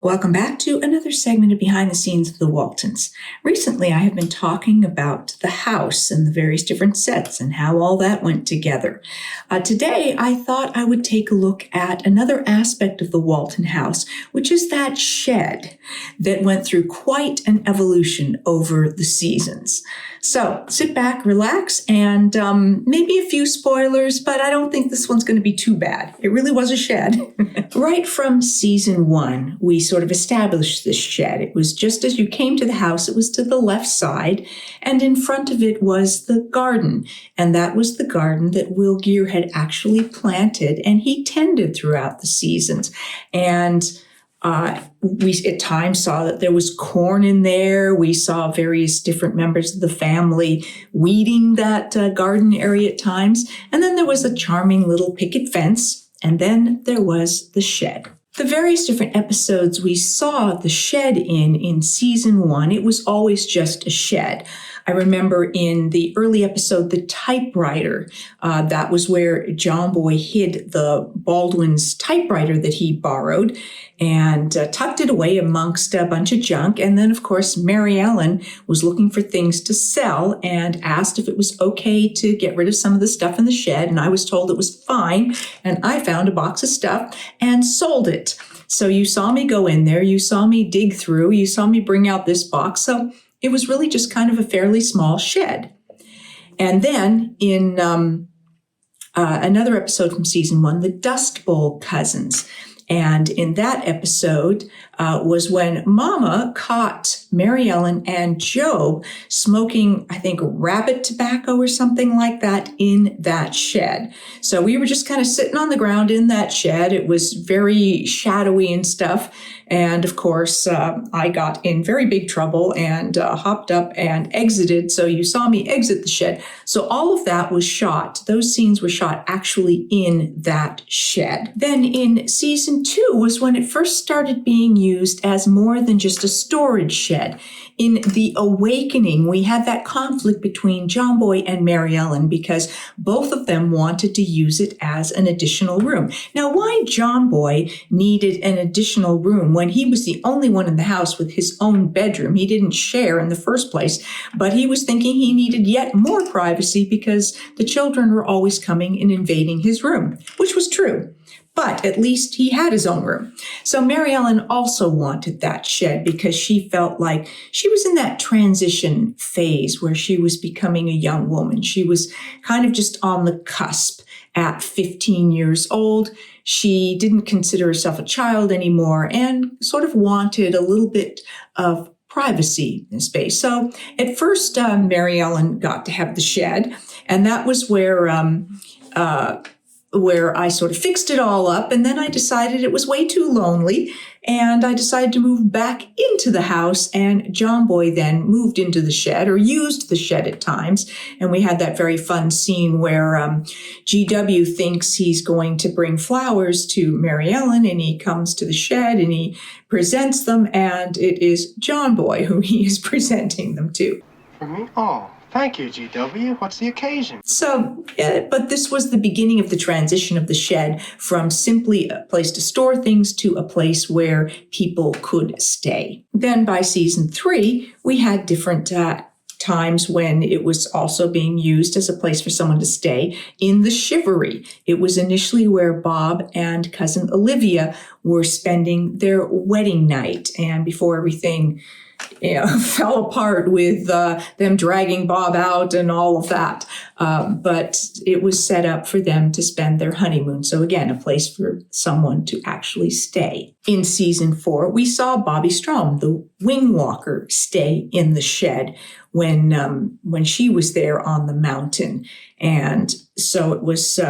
Welcome back to another segment of Behind the Scenes of the Waltons. Recently, I have been talking about the house and the various different sets and how all that went together. Today, I thought I would take a look at another aspect of the Walton House, which is that shed that went through quite an evolution over the seasons. So sit back, relax, and maybe a few spoilers, but I don't think this one's going to be too bad. It really was a shed. Right from season 1, we sort of established this shed. It was just as you came to the house, it was to the left side, and in front of it was the garden. And that was the garden that Will Gear had actually planted, and he tended throughout the seasons. And we at times saw that there was corn in there. We saw various different members of the family weeding that garden area at times. And then there was a charming little picket fence. And then there was the shed. The various different episodes we saw the shed in season 1, it was always just a shed. I remember in the early episode, The Typewriter, that was where John Boy hid the Baldwin's typewriter that he borrowed and tucked it away amongst a bunch of junk. And then, of course, Mary Ellen was looking for things to sell and asked if it was okay to get rid of some of the stuff in the shed. And I was told it was fine. And I found a box of stuff and sold it. So you saw me go in there. You saw me dig through. You saw me bring out this box. So it was really just kind of a fairly small shed. And then in another episode from season 1, the Dust Bowl Cousins. And in that episode was when Mama caught Mary Ellen and Job smoking, I think, rabbit tobacco or something like that in that shed. So we were just kind of sitting on the ground in that shed. It was very shadowy and stuff. And of course, I got in very big trouble and hopped up and exited. So you saw me exit the shed. So all of that was shot. Those scenes were shot actually in that shed. Then in season 2 was when it first started being used as more than just a storage shed. In The Awakening, we had that conflict between John Boy and Mary Ellen because both of them wanted to use it as an additional room. Now, why John Boy needed an additional room when he was the only one in the house with his own bedroom? He didn't share in the first place, but he was thinking he needed yet more privacy because the children were always coming and invading his room, which was true. But at least he had his own room. So Mary Ellen also wanted that shed because she felt like she was in that transition phase where she was becoming a young woman. She was kind of just on the cusp at 15 years old. She didn't consider herself a child anymore and sort of wanted a little bit of privacy in space. So at first, Mary Ellen got to have the shed, and that was where I sort of fixed it all up, and then I decided it was way too lonely, and I decided to move back into the house, and John Boy then moved into the shed, or used the shed at times, and we had that very fun scene where GW thinks he's going to bring flowers to Mary Ellen, and he comes to the shed, and he presents them, and it is John Boy who he is presenting them to. Oh. Thank you, GW. What's the occasion? So, but this was the beginning of the transition of the shed from simply a place to store things to a place where people could stay. Then by season 3, we had different times when it was also being used as a place for someone to stay in the Shivery. It was initially where Bob and cousin Olivia were spending their wedding night, and before everything fell apart with them dragging Bob out and all of that. But it was set up for them to spend their honeymoon. So again, a place for someone to actually stay. In season 4, we saw Bobby Strom, the wing walker, stay in the shed when she was there on the mountain. And so it was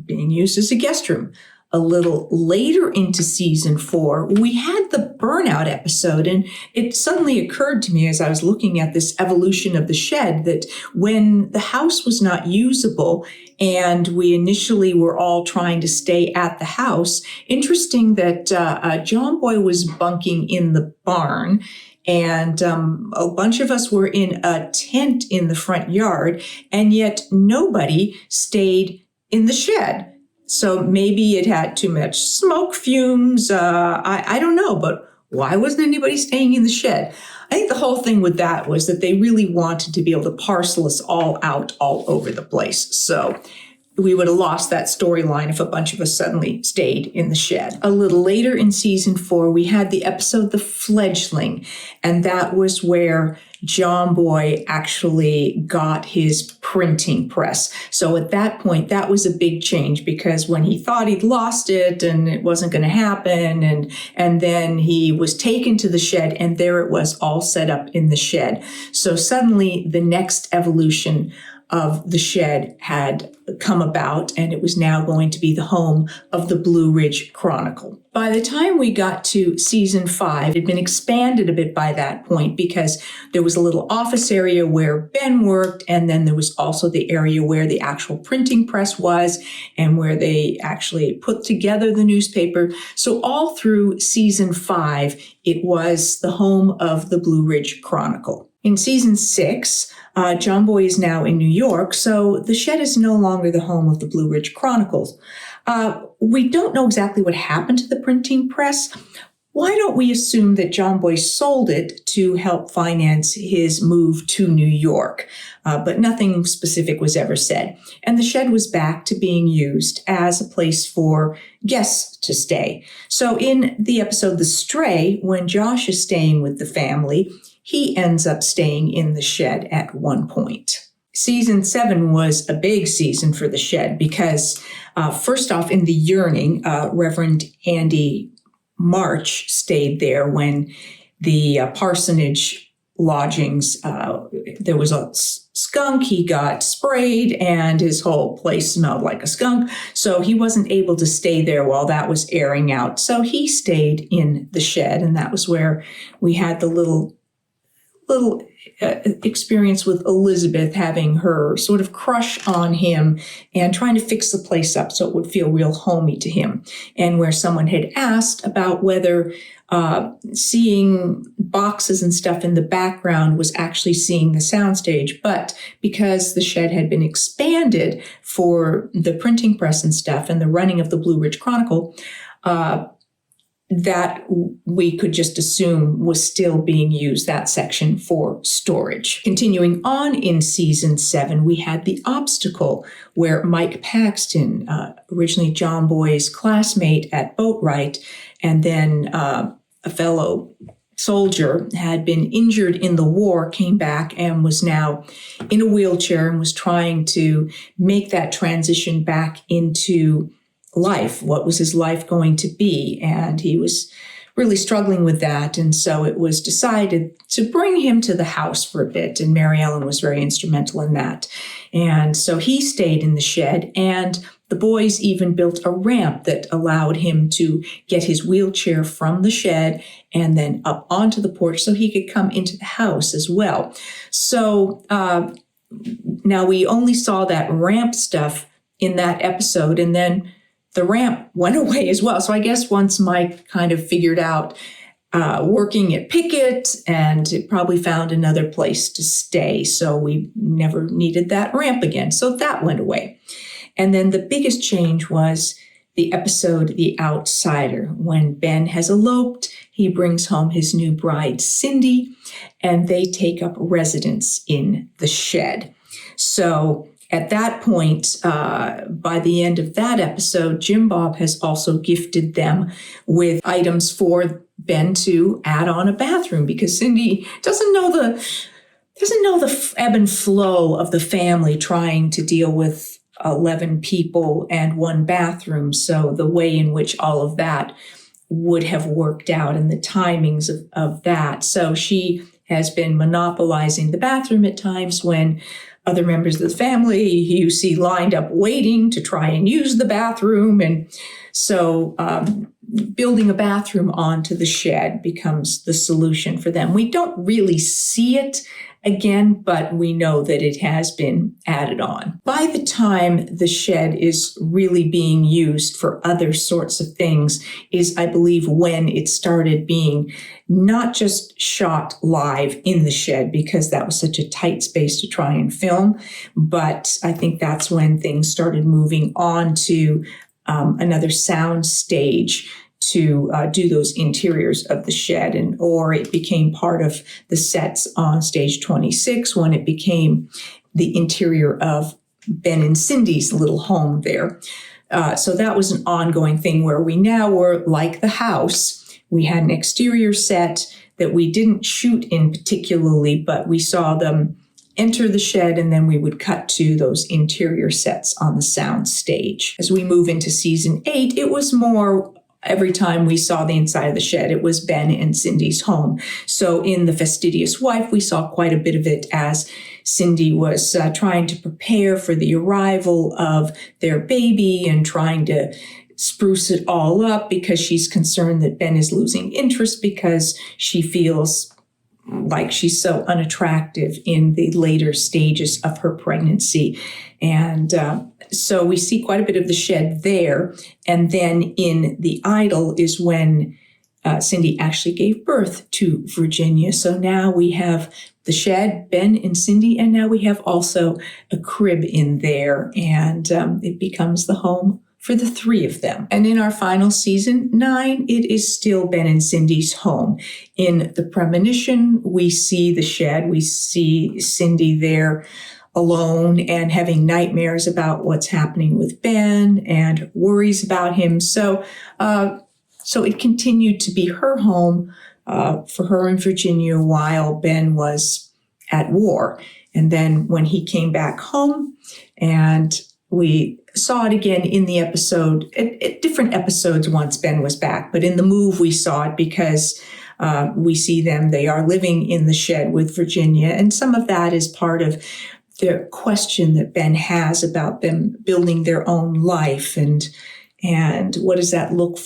being used as a guest room. A little later into season 4, we had the burnout episode, and it suddenly occurred to me as I was looking at this evolution of the shed that when the house was not usable and we initially were all trying to stay at the house, interesting that John Boy was bunking in the barn, and a bunch of us were in a tent in the front yard, and yet nobody stayed in the shed. So maybe it had too much smoke fumes. I don't know, but Why wasn't anybody staying in the shed? I think the whole thing with that was that they really wanted to be able to parcel us all out all over the place. So we would have lost that storyline if a bunch of us suddenly stayed in the shed. A little later in season 4, we had the episode The Fledgling, and that was where John Boy actually got his printing press. So at that point, that was a big change, because when he thought he'd lost it and it wasn't going to happen, and then he was taken to the shed, and there it was all set up in the shed. So suddenly the next evolution of the shed had come about, and it was now going to be the home of the Blue Ridge Chronicle. By the time we got to season 5, it had been expanded a bit by that point, because there was a little office area where Ben worked, and then there was also the area where the actual printing press was, and where they actually put together the newspaper. So all through season 5, it was the home of the Blue Ridge Chronicle. In season 6, John Boy is now in New York, so the shed is no longer the home of the Blue Ridge Chronicles. We don't know exactly what happened to the printing press. Why don't we assume that John Boy sold it to help finance his move to New York? But nothing specific was ever said. And the shed was back to being used as a place for guests to stay. So in the episode The Stray, when Josh is staying with the family, he ends up staying in the shed at one point. Season 7 was a big season for the shed because, first off, in the Yearning, Reverend Andy March stayed there when the parsonage lodgings, there was a skunk. He got sprayed and his whole place smelled like a skunk. So he wasn't able to stay there while that was airing out. So he stayed in the shed, and that was where we had the little experience with Elizabeth having her sort of crush on him and trying to fix the place up so it would feel real homey to him. And where someone had asked about whether seeing boxes and stuff in the background was actually seeing the soundstage. But because the shed had been expanded for the printing press and stuff and the running of the Blue Ridge Chronicle, that we could just assume was still being used, that section, for storage. Continuing on in season 7, we had The Obstacle, where Mike Paxton, originally John Boy's classmate at Boatwright, and then a fellow soldier, had been injured in the war, came back and was now in a wheelchair and was trying to make that transition back into life. What was his life going to be? And he was really struggling with that. And so it was decided to bring him to the house for a bit. And Mary Ellen was very instrumental in that. And so he stayed in the shed, and the boys even built a ramp that allowed him to get his wheelchair from the shed and then up onto the porch so he could come into the house as well. So now we only saw that ramp stuff in that episode, and then the ramp went away as well. So I guess once Mike kind of figured out working at Pickett, and it probably found another place to stay. So we never needed that ramp again. So that went away. And then the biggest change was the episode The Outsider. When Ben has eloped, he brings home his new bride, Cindy, and they take up residence in the shed. So at that point, by the end of that episode, Jim Bob has also gifted them with items for Ben to add on a bathroom, because Cindy doesn't know the ebb and flow of the family trying to deal with 11 people and one bathroom. So the way in which all of that would have worked out and the timings of that. So she has been monopolizing the bathroom at times when other members of the family you see lined up waiting to try and use the bathroom. And so building a bathroom onto the shed becomes the solution for them. We don't really see it again, but we know that it has been added on. By the time the shed is really being used for other sorts of things is, I believe, when it started being not just shot live in the shed, because that was such a tight space to try and film, but I think that's when things started moving on to another sound stage to do those interiors of the shed, or it became part of the sets on stage 26 when it became the interior of Ben and Cindy's little home there. So that was an ongoing thing where we now were like the house. We had an exterior set that we didn't shoot in particularly, but we saw them enter the shed, and then we would cut to those interior sets on the sound stage. As we move into season 8, it was more every time we saw the inside of the shed, it was Ben and Cindy's home. So in The Fastidious Wife, we saw quite a bit of it as Cindy was trying to prepare for the arrival of their baby and trying to spruce it all up because she's concerned that Ben is losing interest because she feels like she's so unattractive in the later stages of her pregnancy. And so we see quite a bit of the shed there. And then in The Idol is when Cindy actually gave birth to Virginia. So now we have the shed, Ben and Cindy, and now we have also a crib in there. And it becomes the home for the 3 of them. And in our final season, 9, it is still Ben and Cindy's home. In The Premonition, we see the shed. We see Cindy there alone and having nightmares about what's happening with Ben and worries about him. So it continued to be her home for her and Virginia while Ben was at war. And then when he came back home, and we saw it again in the episode, at different episodes once Ben was back, but in the move we saw it because we see them, they are living in the shed with Virginia. And some of that is part of the question that Ben has about them building their own life and what does that look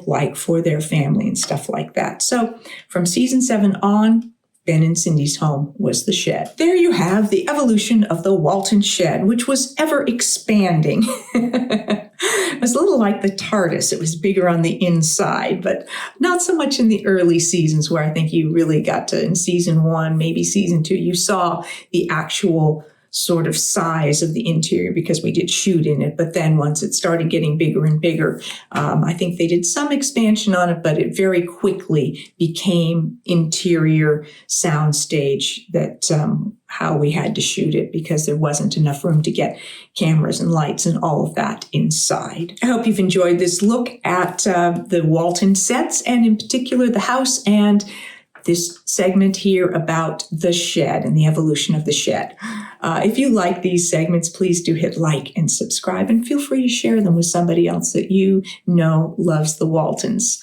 like for their family and stuff like that. So from season 7 on, Ben and Cindy's home was the shed. There you have the evolution of the Walton shed, which was ever expanding. It was a little like the TARDIS. It was bigger on the inside, but not so much in the early seasons where I think you really got to, in season 1, maybe season 2, you saw the actual sort of size of the interior because we did shoot in it. But then once it started getting bigger and bigger, I think they did some expansion on it, but it very quickly became interior soundstage that how we had to shoot it because there wasn't enough room to get cameras and lights and all of that inside. I hope you've enjoyed this look at the Walton sets and in particular the house and this segment here about the shed and the evolution of the shed. If you like these segments, please do hit like and subscribe and feel free to share them with somebody else that you know loves the Waltons.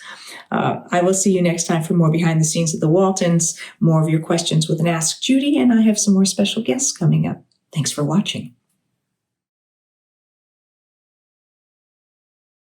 I will see you next time for more behind the scenes of the Waltons, more of your questions with an Ask Judy, and I have some more special guests coming up. Thanks for watching.